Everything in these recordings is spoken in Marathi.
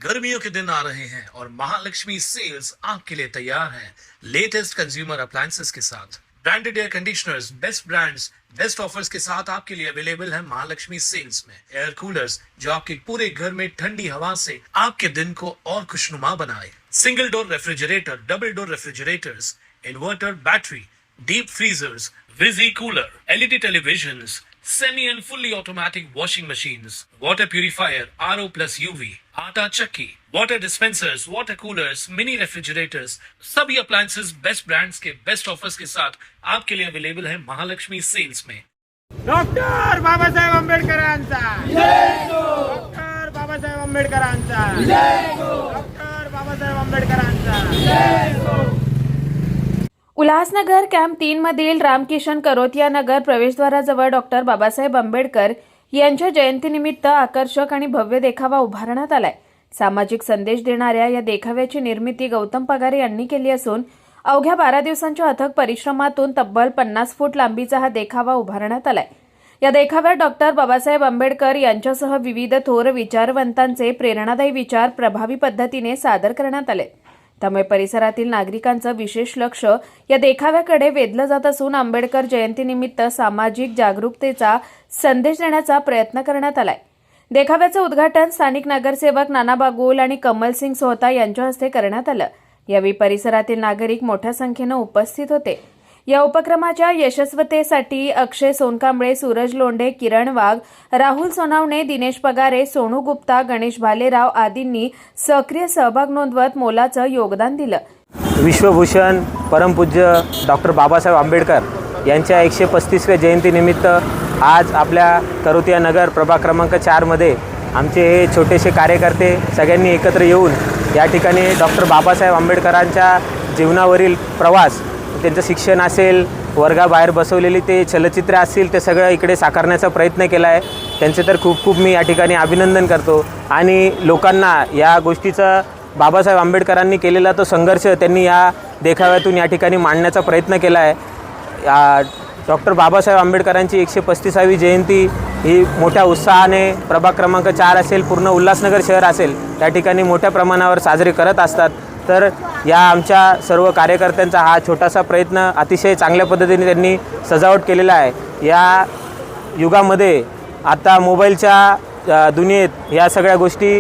गर्मियों के दिन आ रहे हैं और महालक्ष्मी सेल्स आपके लिए तैयार है लेटेस्ट कंज्यूमर अप्लायंसेस के साथ। Branded air conditioners, best brands, best offers के साथ आपके लिए अवेलेबल है महालक्ष्मी सेल्स में। एयर कूलर्स जो आपके पूरे घर में ठंडी हवा से आपके दिन को और खुशनुमा बनाए। Single door refrigerator, double door refrigerators, inverter battery, deep freezers, विजी cooler, LED televisions, semi and fully automatic washing machines, water purifier, RO plus UV, आटा चक्की, water dispensers, water coolers, mini refrigerators, सभी appliances बेस्ट ब्रांड्स के बेस्ट ऑफर्स के साथ आपके लिए अवेलेबल है महालक्ष्मी सेल्स में। डॉक्टर बाबासाहेब आंबेडकरांचा डॉक्टर बाबासाहेब आंबेडकरांचा डॉक्टर बाबासाहेब आंबेडकरांचा। उल्हासनगर कॅम्प 3 मधील रामकिशन करोतिया नगर प्रवेशद्वाराजवळ डॉक्टर बाबासाहेब आंबेडकर यांच्या जयंतीनिमित्त आकर्षक आणि भव्य देखावा उभारण्यात आलाय। सामाजिक संदेश देणाऱ्या या देखाव्याची निर्मिती गौतम पगारे यांनी केली असून अवघ्या 12 दिवसांच्या अथक परिश्रमातून तब्बल 50 फूट लांबीचा हा देखावा उभारण्यात आलाय। या देखाव्यात डॉक्टर बाबासाहेब आंबेडकर यांच्यासह विविध थोर विचारवंतांचे प्रेरणादायी विचार प्रभावी पद्धतीने सादर करण्यात आले। त्यामुळे परिसरातील नागरिकांचं विशेष लक्ष या देखाव्याकडे वेधलं जात असून आंबेडकर जयंतीनिमित्त सामाजिक जागरूकतेचा संदेश देण्याचा प्रयत्न करण्यात आलाय। देखाव्याचं उद्घाटन स्थानिक नगरसेवक नाना बागुल आणि कमलसिंग सोहता यांच्या हस्ते करण्यात आलं। यावेळी परिसरातील नागरिक मोठ्या संख्येनं उपस्थित होते। या उपक्रमाच्या यशस्वीतेसाठी अक्षय सोनकांबळे, सूरज लोंढे, किरण वाघ, राहुल सोनावणे, दिनेश पगारे, सोनू गुप्ता, गणेश भालेराव आदींनी सक्रिय सहभाग नोंदवत मोलाचं योगदान दिलं। विश्वभूषण परमपूज्य डॉक्टर बाबासाहेब आंबेडकर यांच्या 135व्या जयंतीनिमित्त आज आपल्या करोतिया नगर प्रभाग क्रमांक 4 मध्ये आमचे हे छोटेसे कार्यकर्ते सगळ्यांनी एकत्र येऊन या ठिकाणी डॉक्टर बाबासाहेब आंबेडकरांच्या जीवनावरील प्रवास, त्यांचं शिक्षण असेल, वर्गाबाहेर बसवलेली ते चलचित्र असतील, ते सगळं इकडे साकारण्याचा प्रयत्न केला आहे। त्यांचे तर खूप खूप मी या ठिकाणी अभिनंदन करतो आणि लोकांना या गोष्टीचा बाबासाहेब आंबेडकरांनी केलेला तो संघर्ष त्यांनी या देखाव्यातून या ठिकाणी मांडण्याचा प्रयत्न केला आहे। डॉक्टर बाबासाहेब आंबेडकरांची 135वी जयंती ही मोठ्या उत्साहाने प्रभाग क्रमांक 4 असेल, पूर्ण उल्हासनगर शहर असेल, त्या ठिकाणी मोठ्या प्रमाणावर साजरे करत असतात। तर या आमच्या सर्व कार्यकर्त्यांचा हा छोटासा प्रयत्न अतिशय चांगल्या पद्धतीने त्यांनी सजावट केलेला आहे। या युगामध्ये आता मोबाईलच्या दुनियेत या सगळ्या गोष्टी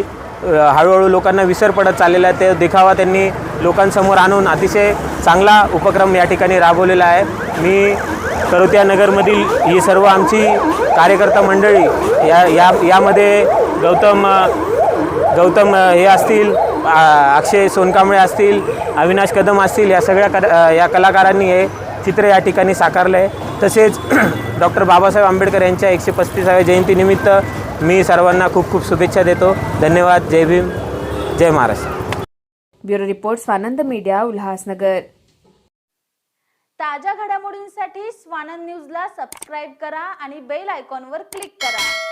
हळूहळू लोकांना विसर पडत चाललेला आहे। ते देखावा त्यांनी लोकांसमोर आणून अतिशय चांगला उपक्रम या ठिकाणी राबवलेला आहे। मी करोतिया नगरमधील ही सर्व आमची कार्यकर्ता मंडळी यामध्ये गौतम हे असतील, अक्षय सोनकांबळे असतील, अविनाश कदम असतील, या सगळ्या या कलाकारांनी हे चित्र या ठिकाणी साकारलं आहे। तसेच डॉक्टर बाबासाहेब आंबेडकर यांच्या 135व्या जयंतीनिमित्त मी सर्वांना खूप खूप शुभेच्छा देतो। धन्यवाद। जय भीम, जय Maharashtra. Bureau report, Swanand media, Ulhasnagar. ताज्या घडामोडींसाठी स्वानंद न्यूजला सबस्क्राईब करा आणि बेल आयकॉनवर क्लिक करा।